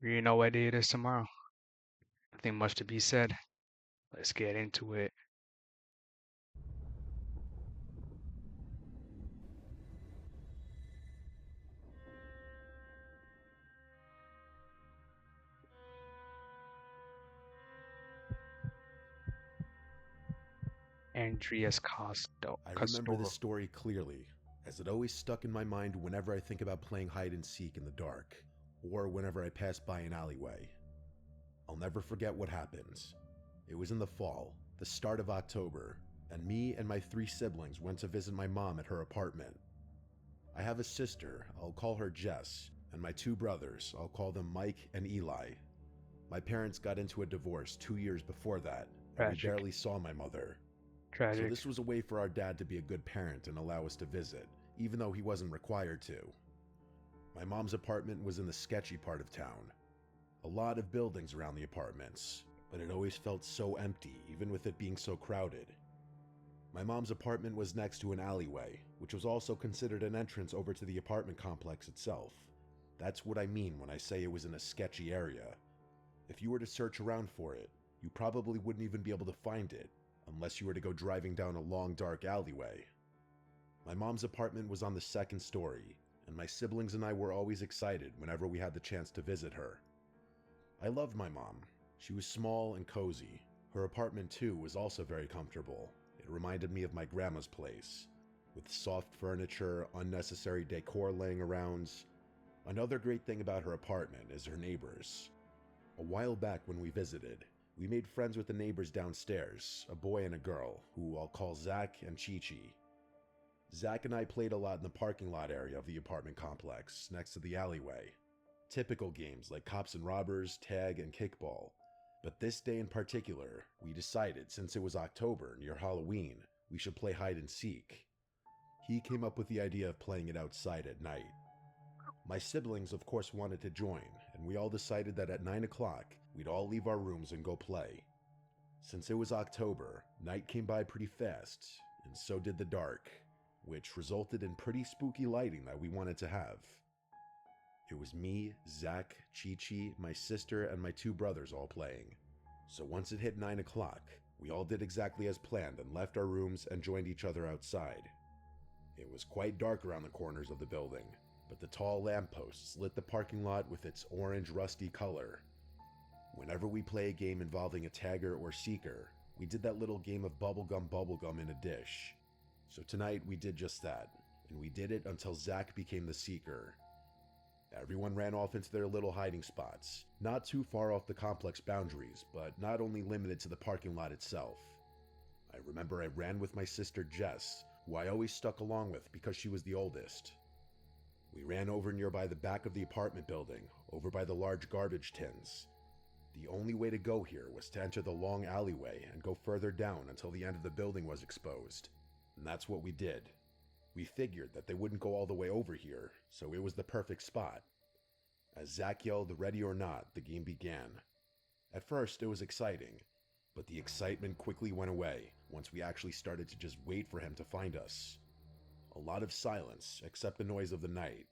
You know what day it is tomorrow? Nothing much to be said. Let's get into it. Andreas I remember this Costoro. story clearly, as it always stuck in my mind whenever I think about playing hide and seek in the dark, or whenever I pass by an alleyway. I'll never forget what happened. It was in the fall, the start of October, and me and my three siblings went to visit my mom at her apartment. I have a sister, I'll call her Jess, and my two brothers, I'll call them Mike and Eli. My parents got into a divorce 2 years before that, and we Tragic. barely saw my mother. So Tragic. this was a way for our dad to be a good parent and allow us to visit, even though he wasn't required to. My mom's apartment was in the sketchy part of town. A lot of buildings around the apartments, but it always felt so empty, even with it being so crowded. My mom's apartment was next to an alleyway, which was also considered an entrance over to the apartment complex itself. That's what I mean when I say it was in a sketchy area. If you were to search around for it, you probably wouldn't even be able to find it, unless you were to go driving down a long dark alleyway. My mom's apartment was on the second story, and my siblings and I were always excited whenever we had the chance to visit her. I loved my mom. She was small and cozy. Her apartment too was also very comfortable. It reminded me of my grandma's place, with soft furniture, unnecessary decor laying around. Another great thing about her apartment is her neighbors. A while back when we visited, we made friends with the neighbors downstairs, a boy and a girl, who I'll call Zach and Chi-Chi. Zach and I played a lot in the parking lot area of the apartment complex, next to the alleyway. Typical games like cops and robbers, tag, and kickball. But this day in particular, we decided since it was October, near Halloween, we should play hide and seek. He came up with the idea of playing it outside at night. My siblings, of course, wanted to join, and we all decided that at 9 o'clock, we'd all leave our rooms and go play. Since it was October, night came by pretty fast, and so did the dark, which resulted in pretty spooky lighting that we wanted to have. It was me, Zach, Chi-Chi, my sister, and my two brothers all playing. So once it hit 9 o'clock, we all did exactly as planned and left our rooms and joined each other outside. It was quite dark around the corners of the building, but the tall lampposts lit the parking lot with its orange rusty color. Whenever we play a game involving a tagger or seeker, we did that little game of bubblegum in a dish. So tonight we did just that, and we did it until Zach became the seeker. Everyone ran off into their little hiding spots, not too far off the complex boundaries, but not only limited to the parking lot itself. I remember I ran with my sister Jess, who I always stuck along with because she was the oldest. We ran over nearby the back of the apartment building, over by the large garbage tins. The only way to go here was to enter the long alleyway and go further down until the end of the building was exposed. And that's what we did. We figured that they wouldn't go all the way over here, so it was the perfect spot. As Zach yelled ready or not, the game began. At first, it was exciting, but the excitement quickly went away once we actually started to just wait for him to find us. A lot of silence, except the noise of the night.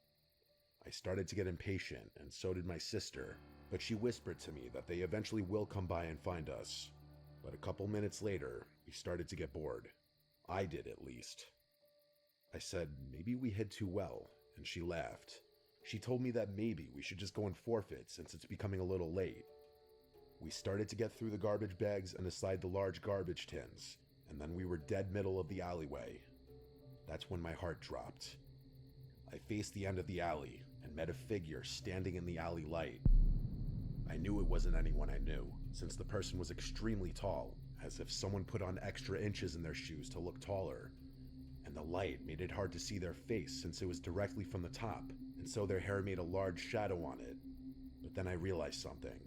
I started to get impatient, and so did my sister, but she whispered to me that they eventually will come by and find us. But a couple minutes later, we started to get bored. I did, at least. I said, maybe we hid too well, and she laughed. She told me that maybe we should just go and forfeit since it's becoming a little late. We started to get through the garbage bags and aside the large garbage tins, and then we were dead middle of the alleyway. That's when my heart dropped. I faced the end of the alley and met a figure standing in the alley light. I knew it wasn't anyone I knew, since the person was extremely tall, as if someone put on extra inches in their shoes to look taller. And the light made it hard to see their face since it was directly from the top, and so their hair made a large shadow on it. But then I realized something.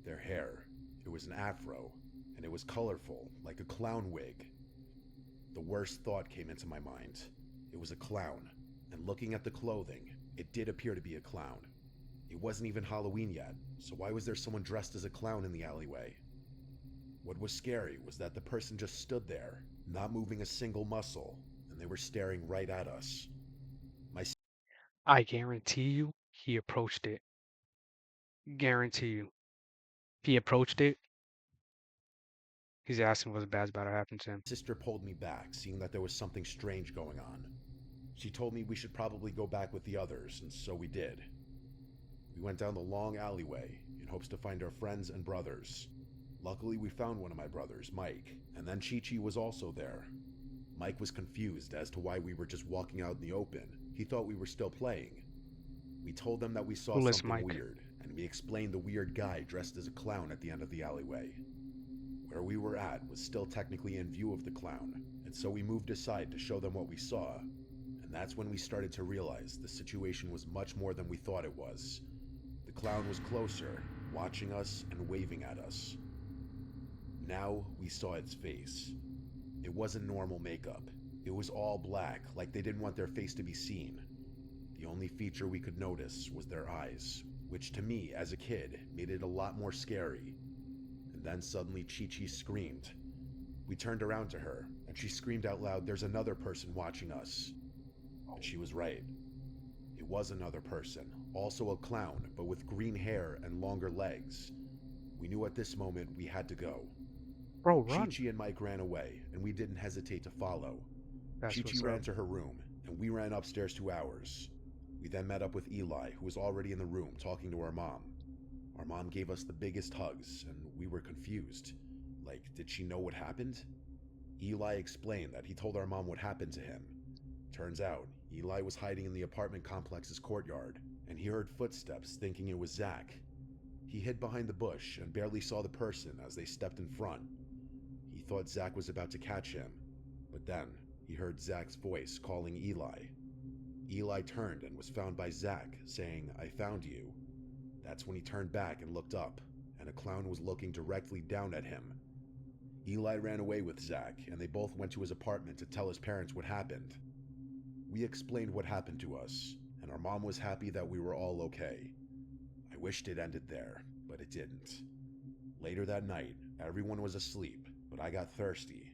Their hair, it was an afro, and it was colorful, like a clown wig. The worst thought came into my mind. It was a clown, and looking at the clothing, it did appear to be a clown. It wasn't even Halloween yet, so why was there someone dressed as a clown in the alleyway? What was scary was that the person just stood there, not moving a single muscle, and they were staring right at us. My I guarantee you, he approached it. Guarantee you. If he approached it, he's asking what's bad's about to happen to him. Sister pulled me back, seeing that there was something strange going on. She told me we should probably go back with the others, and so we did. We went down the long alleyway in hopes to find our friends and brothers. Luckily, we found one of my brothers, Mike, and then Chi-Chi was also there. Mike was confused as to why we were just walking out in the open. He thought we were still playing. We told them that we saw Clueless something Mike. weird, and we explained the weird guy dressed as a clown at the end of the alleyway. Where we were at was still technically in view of the clown, and so we moved aside to show them what we saw. And that's when we started to realize the situation was much more than we thought it was. The clown was closer, watching us and waving at us. Now we saw its face. It wasn't normal makeup. It was all black, like they didn't want their face to be seen. The only feature we could notice was their eyes, which to me, as a kid, made it a lot more scary. And then suddenly Chi-Chi screamed. We turned around to her, and she screamed out loud, "There's another person watching us." And she was right. It was another person, also a clown, but with green hair and longer legs. We knew at this moment we had to go. Bro, run. Chi-Chi and Mike ran away, and we didn't hesitate to follow. That's Chi-Chi what's up. ran to her room, and we ran upstairs to ours. We then met up with Eli, who was already in the room talking to our mom. Our mom gave us the biggest hugs, and we were confused. Like, did she know what happened? Eli explained that he told our mom what happened to him. Turns out, Eli was hiding in the apartment complex's courtyard, and he heard footsteps thinking it was Zach. He hid behind the bush and barely saw the person as they stepped in front. He thought Zach was about to catch him, but then he heard Zach's voice calling Eli. Eli turned and was found by Zach, saying, "I found you." That's when he turned back and looked up, and a clown was looking directly down at him. Eli ran away with Zach, and they both went to his apartment to tell his parents what happened. We explained what happened to us, and our mom was happy that we were all okay. I wished it ended there, but it didn't. Later that night, everyone was asleep, but I got thirsty.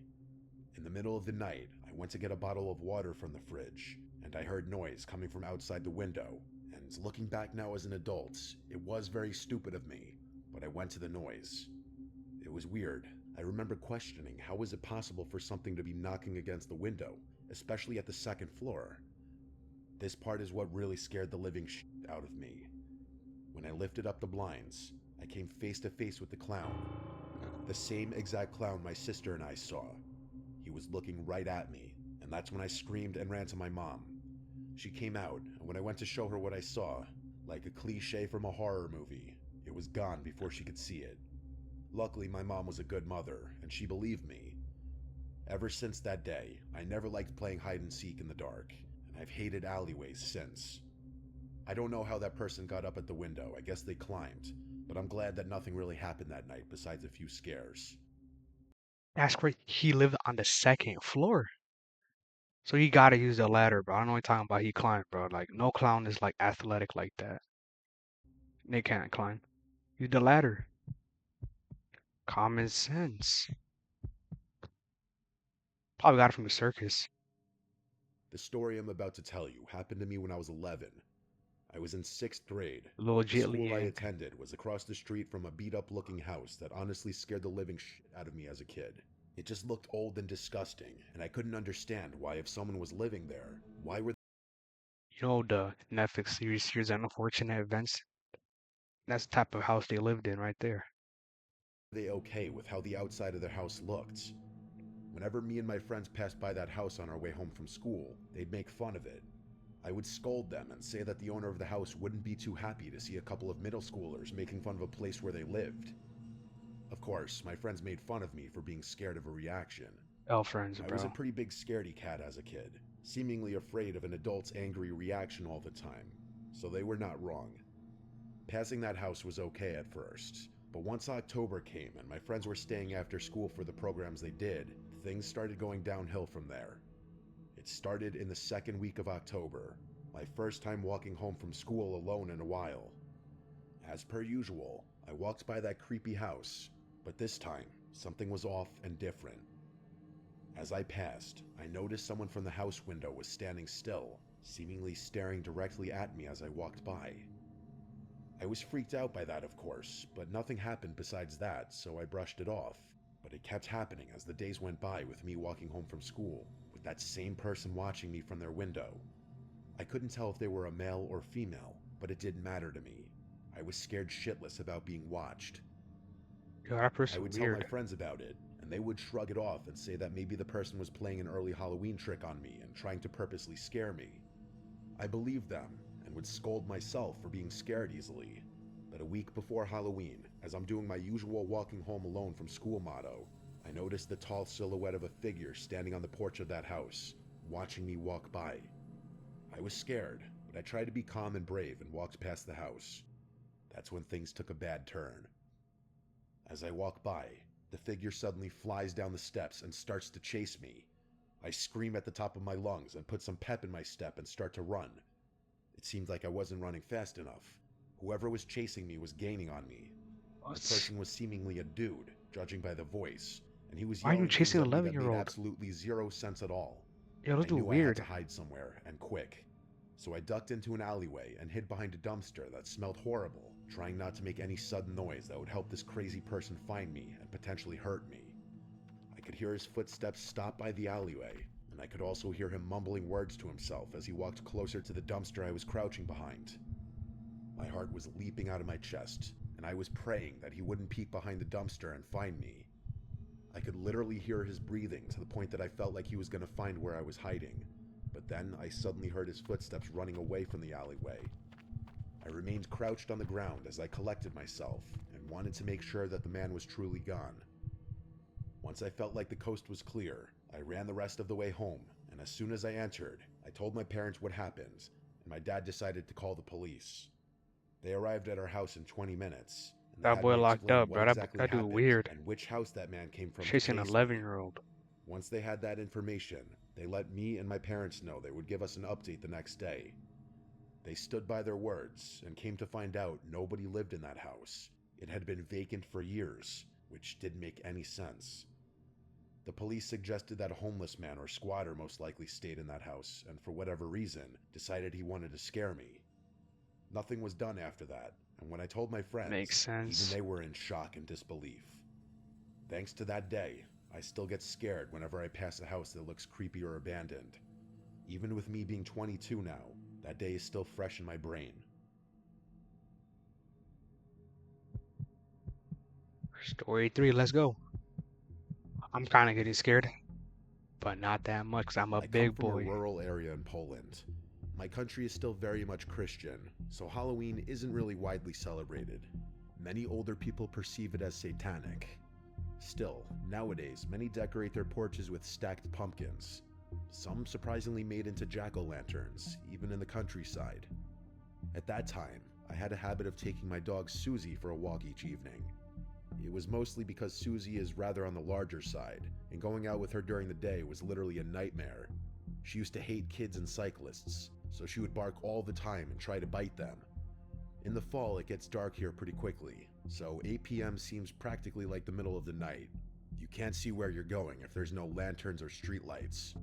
In the middle of the night, I went to get a bottle of water from the fridge, and I heard noise coming from outside the window. And looking back now as an adult, it was very stupid of me, but I went to the noise. It was weird. I remember questioning how was it possible for something to be knocking against the window, especially at the second floor. This part is what really scared the living shit out of me. When I lifted up the blinds, I came face to face with the clown. The same exact clown my sister and I saw. He was looking right at me, and that's when I screamed and ran to my mom. She came out, and when I went to show her what I saw, like a cliche from a horror movie, it was gone before she could see it. Luckily, my mom was a good mother, and she believed me. Ever since that day, I never liked playing hide and seek in the dark, and I've hated alleyways since. I don't know how that person got up at the window, I guess they climbed, but I'm glad that nothing really happened that night besides a few scares. That's great. He lived on the second floor. So he gotta use the ladder, bro. I don't know what you're talking about. He climbed, bro. Like, no clown is like athletic like that. They can't climb. Use the ladder. Common sense. Probably got it from the circus. The story I'm about to tell you happened to me when I was 11. I was in 6th grade. Little The Jitly school I Yank. attended was across the street from a beat up looking house that honestly scared the living shit out of me as a kid. It just looked old and disgusting, and I couldn't understand why, if someone was living there, why were You know the Netflix series Unfortunate Events? That's the type of house they lived in right there. they okay with how the outside of their house looked? Whenever me and my friends passed by that house on our way home from school, they'd make fun of it. I would scold them and say that the owner of the house wouldn't be too happy to see a couple of middle schoolers making fun of a place where they lived. Of course, my friends made fun of me for being scared of a reaction. L friends, I was a bro. pretty big scaredy cat as a kid, seemingly afraid of an adult's angry reaction all the time, so they were not wrong. Passing that house was okay at first, but once October came and my friends were staying after school for the programs they did, things started going downhill from there. It started in the second week of October, my first time walking home from school alone in a while. As per usual, I walked by that creepy house, but this time, something was off and different. As I passed, I noticed someone from the house window was standing still, seemingly staring directly at me as I walked by. I was freaked out by that, of course, but nothing happened besides that, so I brushed it off. But it kept happening as the days went by with me walking home from school, with that same person watching me from their window. I couldn't tell if they were a male or female, but it didn't matter to me. I was scared shitless about being watched. Yo, that I person would tell my weird. friends about it, and they would shrug it off and say that maybe the person was playing an early Halloween trick on me and trying to purposely scare me. I believed them and would scold myself for being scared easily. But a week before Halloween, as I'm doing my usual walking home alone from school motto, I noticed the tall silhouette of a figure standing on the porch of that house, watching me walk by. I was scared, but I tried to be calm and brave and walked past the house. That's when things took a bad turn. As I walk by, the figure suddenly flies down the steps and starts to chase me. I scream at the top of my lungs and put some pep in my step and start to run. It seemed like I wasn't running fast enough. Whoever was chasing me was gaining on me. The What? person was seemingly a dude, judging by the voice, and he was Why are you yelling things chasing an at me that 11 year made old? absolutely zero sense at all. Yo, those I dude knew I had weird. to hide somewhere, and quick. So I ducked into an alleyway and hid behind a dumpster that smelled horrible, trying not to make any sudden noise that would help this crazy person find me and potentially hurt me. I could hear his footsteps stop by the alleyway, and I could also hear him mumbling words to himself as he walked closer to the dumpster I was crouching behind. My heart was leaping out of my chest, and I was praying that he wouldn't peek behind the dumpster and find me. I could literally hear his breathing to the point that I felt like he was going to find where I was hiding. But then I suddenly heard his footsteps running away from the alleyway. I remained crouched on the ground as I collected myself and wanted to make sure that the man was truly gone. Once I felt like the coast was clear, I ran the rest of the way home, and as soon as I entered, I told my parents what happened, and my dad decided to call the police. They arrived at our house in 20 minutes, and they That had boy me locked explain up, what bro. exactly That dude happened weird. and which house that man came from to Chasing an chase 11 me. year old. Once they had that information, they let me and my parents know they would give us an update the next day. They stood by their words and came to find out nobody lived in that house. It had been vacant for years, which didn't make any sense. The police suggested that a homeless man or squatter most likely stayed in that house and for whatever reason decided he wanted to scare me. Nothing was done after that, and when I told my Makes friends, even sense. they were in shock and disbelief. Thanks to that day, I still get scared whenever I pass a house that looks creepy or abandoned. Even with me being 22 now, that day is still fresh in my brain. Story 3, let's go. I'm kind of getting scared, but not that much 'cause I'm a I come big from a boy. rural area in Poland. My country is still very much Christian, so Halloween isn't really widely celebrated. Many older people perceive it as satanic. Still, nowadays, many decorate their porches with stacked pumpkins. Some surprisingly made into jack-o'-lanterns, even in the countryside. At that time, I had a habit of taking my dog Susie for a walk each evening. It was mostly because Susie is rather on the larger side, and going out with her during the day was literally a nightmare. She used to hate kids and cyclists, so she would bark all the time and try to bite them. In the fall, it gets dark here pretty quickly, so 8 p.m. seems practically like the middle of the night. You can't see where you're going if there's no lanterns or streetlights.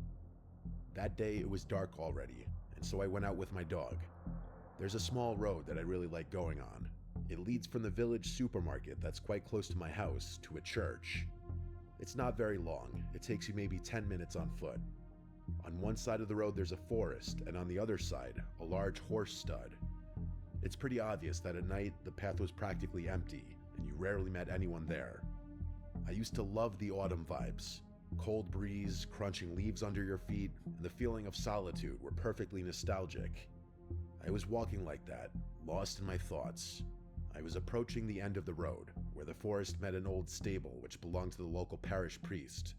That day, it was dark already, and so I went out with my dog. There's a small road that I really like going on. It leads from the village supermarket that's quite close to my house to a church. It's not very long. It takes you maybe 10 minutes on foot. On one side of the road there's a forest, and on the other side, a large horse stud. It's pretty obvious that at night the path was practically empty, and you rarely met anyone there. I used to love the autumn vibes. Cold breeze, crunching leaves under your feet, and the feeling of solitude were perfectly nostalgic. I was walking like that, lost in my thoughts. I was approaching the end of the road, where the forest met an old stable which belonged to the local parish priest.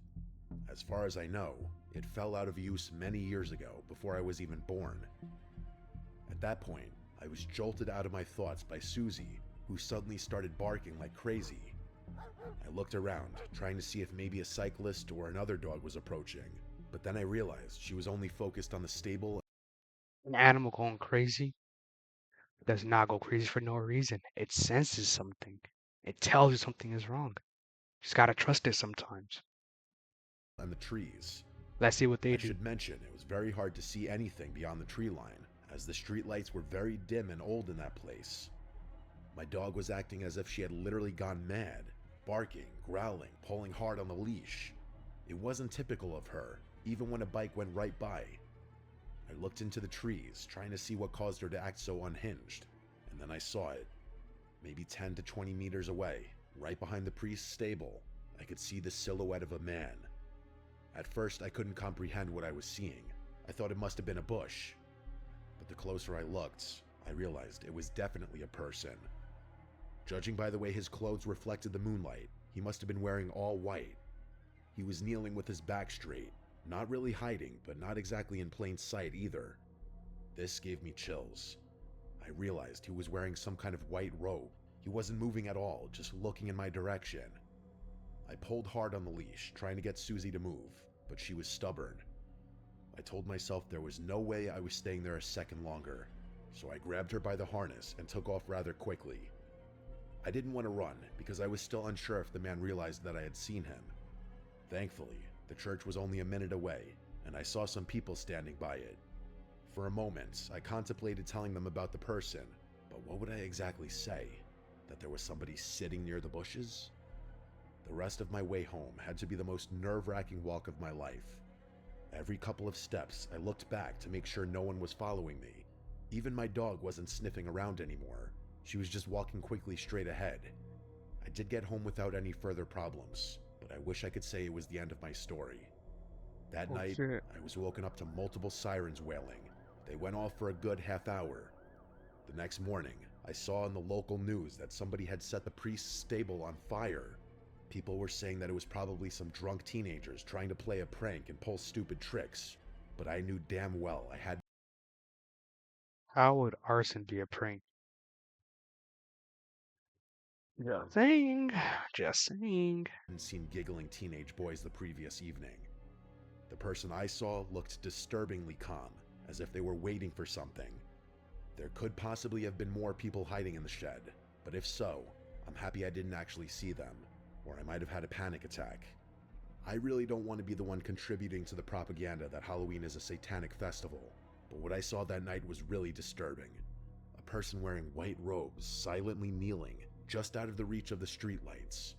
As far as I know, it fell out of use many years ago, before I was even born. At that point, I was jolted out of my thoughts by Susie, who suddenly started barking like crazy. I looked around, trying to see if maybe a cyclist or another dog was approaching, but then I realized she was only focused on the stable. An animal going crazy does not go crazy for no reason. It senses something. It tells you something is wrong. Just gotta trust it sometimes. And the trees. Let's see what they I do. should mention it was very hard to see anything beyond the tree line, as the streetlights were very dim and old in that place. My dog was acting as if she had literally gone mad, barking, growling, pulling hard on the leash. It wasn't typical of her, even when a bike went right by. I looked into the trees, trying to see what caused her to act so unhinged, and then I saw it. Maybe 10 to 20 meters away, right behind the priest's stable, I could see the silhouette of a man. At first, I couldn't comprehend what I was seeing. I thought it must have been a bush. But the closer I looked, I realized it was definitely a person. Judging by the way his clothes reflected the moonlight, he must have been wearing all white. He was kneeling with his back straight, not really hiding, but not exactly in plain sight either. This gave me chills. I realized he was wearing some kind of white robe. He wasn't moving at all, just looking in my direction. I pulled hard on the leash, trying to get Susie to move, but she was stubborn. I told myself there was no way I was staying there a second longer, so I grabbed her by the harness and took off rather quickly. I didn't want to run because I was still unsure if the man realized that I had seen him. Thankfully, the church was only a minute away, and I saw some people standing by it. For a moment, I contemplated telling them about the person, but what would I exactly say? That there was somebody sitting near the bushes? The rest of my way home had to be the most nerve-wracking walk of my life. Every couple of steps, I looked back to make sure no one was following me. Even my dog wasn't sniffing around anymore. She was just walking quickly straight ahead. I did get home without any further problems, but I wish I could say it was the end of my story. That Oh night, shit. I was woken up to multiple sirens wailing. They went off for a good half hour. The next morning, I saw in the local news that somebody had set the priest's stable on fire. People were saying that it was probably some drunk teenagers trying to play a prank and pull stupid tricks, but I knew damn well I hadn't How would arson be a prank? Just saying. Just saying. seen giggling teenage boys the previous evening. The person I saw looked disturbingly calm, as if they were waiting for something. There could possibly have been more people hiding in the shed, but if so, I'm happy I didn't actually see them, or I might have had a panic attack. I really don't want to be the one contributing to the propaganda that Halloween is a satanic festival, but what I saw that night was really disturbing. A person wearing white robes, silently kneeling, just out of the reach of the streetlights.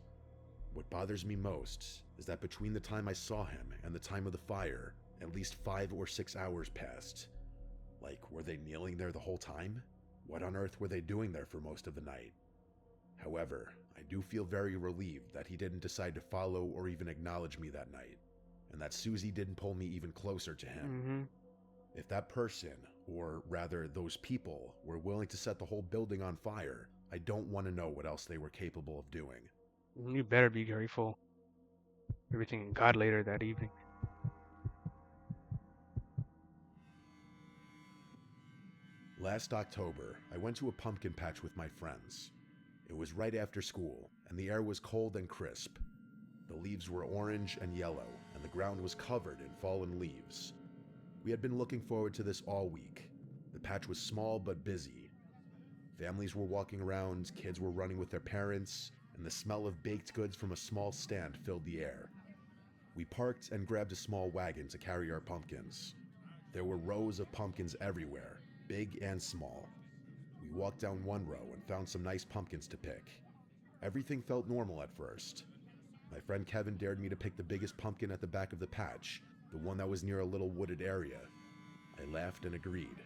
What bothers me most is that between the time I saw him and the time of the fire, at least 5 or 6 hours passed. Like, were they kneeling there the whole time? What on earth were they doing there for most of the night? However, I do feel very relieved that he didn't decide to follow or even acknowledge me that night, and that Susie didn't pull me even closer to him. Mm-hmm. If that person, or rather those people, were willing to set the whole building on fire, I don't want to know what else they were capable of doing. You better be grateful. Everything got later that evening. Last October, I went to a pumpkin patch with my friends. It was right after school, and the air was cold and crisp. The leaves were orange and yellow, and the ground was covered in fallen leaves. We had been looking forward to this all week. The patch was small but busy. Families were walking around, kids were running with their parents, and the smell of baked goods from a small stand filled the air. We parked and grabbed a small wagon to carry our pumpkins. There were rows of pumpkins everywhere, big and small. We walked down one row and found some nice pumpkins to pick. Everything felt normal at first. My friend Kevin dared me to pick the biggest pumpkin at the back of the patch, the one that was near a little wooded area. I laughed and agreed.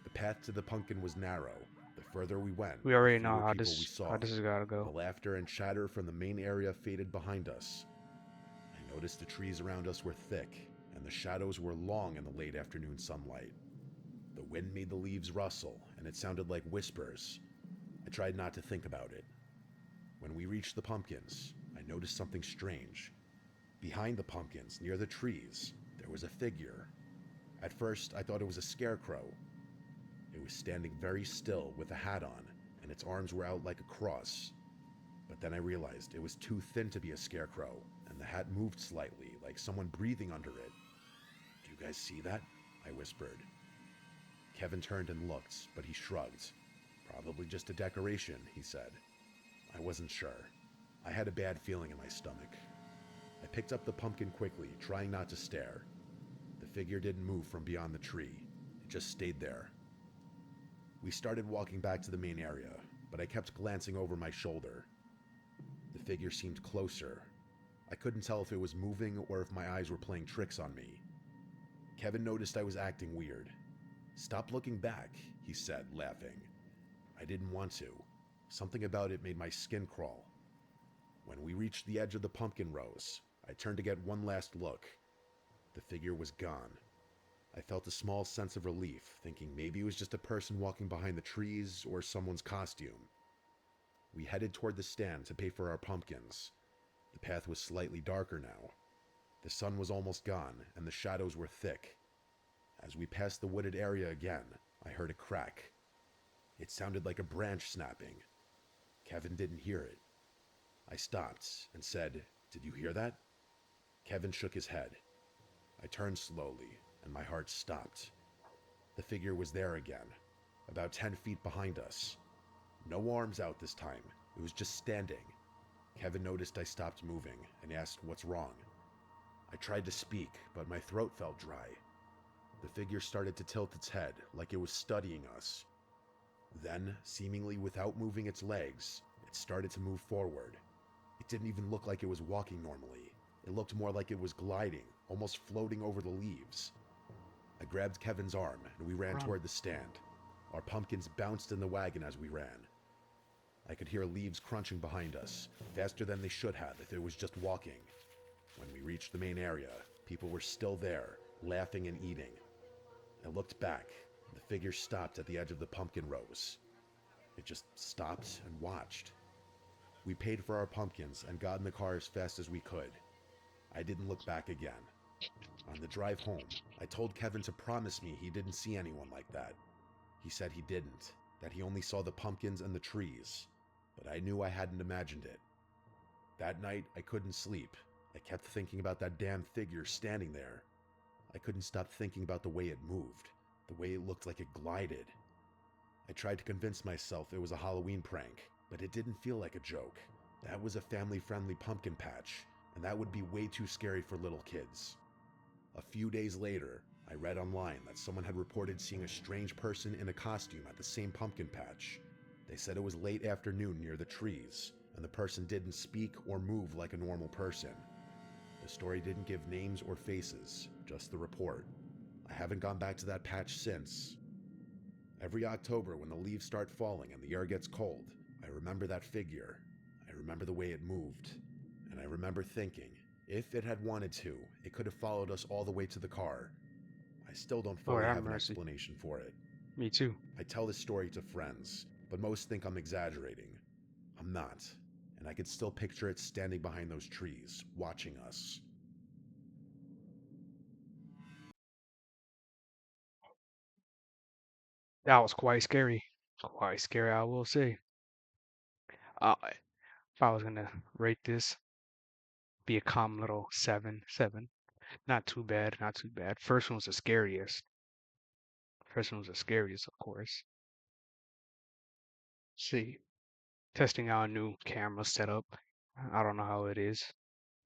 The path to the pumpkin was narrow. The further we went, We the already know fewer people we how saw. this is gotta The go. laughter and chatter from the main area faded behind us. I noticed the trees around us were thick, and the shadows were long in the late afternoon sunlight. The wind made the leaves rustle, and it sounded like whispers. I tried not to think about it. When we reached the pumpkins, I noticed something strange. Behind the pumpkins, near the trees, there was a figure. At first, I thought it was a scarecrow. It was standing very still with a hat on, and its arms were out like a cross. But then I realized it was too thin to be a scarecrow, and the hat moved slightly, like someone breathing under it. "Do you guys see that?" I whispered. Kevin turned and looked, but he shrugged. "Probably just a decoration," he said. I wasn't sure. I had a bad feeling in my stomach. I picked up the pumpkin quickly, trying not to stare. The figure didn't move from beyond the tree. It just stayed there. We started walking back to the main area, but I kept glancing over my shoulder. The figure seemed closer. I couldn't tell if it was moving or if my eyes were playing tricks on me. Kevin noticed I was acting weird. "Stop looking back," he said, laughing. I didn't want to. Something about it made my skin crawl. When we reached the edge of the pumpkin rows, I turned to get one last look. The figure was gone. I felt a small sense of relief, thinking maybe it was just a person walking behind the trees or someone's costume. We headed toward the stand to pay for our pumpkins. The path was slightly darker now. The sun was almost gone, and the shadows were thick. As we passed the wooded area again, I heard a crack. It sounded like a branch snapping. Kevin didn't hear it. I stopped and said, "Did you hear that?" Kevin shook his head. I turned slowly, and my heart stopped. The figure was there again, about 10 feet behind us. No arms out this time, it was just standing. Kevin noticed I stopped moving and asked what's wrong. I tried to speak, but my throat felt dry. The figure started to tilt its head like it was studying us. Then, seemingly without moving its legs, it started to move forward. It didn't even look like it was walking normally. It looked more like it was gliding, almost floating over the leaves. I grabbed Kevin's arm and we ran Run. toward the stand. Our pumpkins bounced in the wagon as we ran. I could hear leaves crunching behind us, faster than they should have if it was just walking. When we reached the main area, people were still there, laughing and eating. I looked back. The figure stopped at the edge of the pumpkin rows. It just stopped and watched. We paid for our pumpkins and got in the car as fast as we could. I didn't look back again. On the drive home, I told Kevin to promise me he didn't see anyone like that. He said he didn't, that he only saw the pumpkins and the trees, but I knew I hadn't imagined it. That night, I couldn't sleep. I kept thinking about that damn figure standing there. I couldn't stop thinking about the way it moved, the way it looked like it glided. I tried to convince myself it was a Halloween prank, but it didn't feel like a joke. That was a family-friendly pumpkin patch, and that would be way too scary for little kids. A few days later, I read online that someone had reported seeing a strange person in a costume at the same pumpkin patch. They said it was late afternoon near the trees, and the person didn't speak or move like a normal person. The story didn't give names or faces, just the report. I haven't gone back to that patch since. Every October when the leaves start falling and the air gets cold, I remember that figure. I remember the way it moved. And I remember thinking, if it had wanted to, it could have followed us all the way to the car. I still don't Lord fully have have an mercy. explanation for it. Me too. I tell this story to friends, but most think I'm exaggerating. I'm not. And I could still picture it standing behind those trees, watching us. That was quite scary. Quite scary, I will say. If I was gonna rate this, be a calm little 7, 7. Not too bad, not too bad. First one was the scariest. First one was the scariest, of course. See, testing out a new camera setup. I don't know how it is.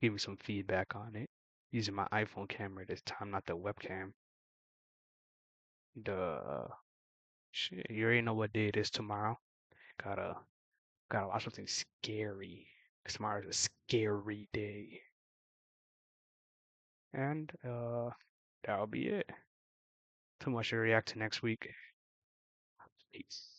Give me some feedback on it. Using my iPhone camera this time, not the webcam. The shit, you already know what day it is tomorrow. Gotta gotta watch something scary. 'Cause tomorrow's a scary day. And that'll be it. Too much to react to next week. Peace.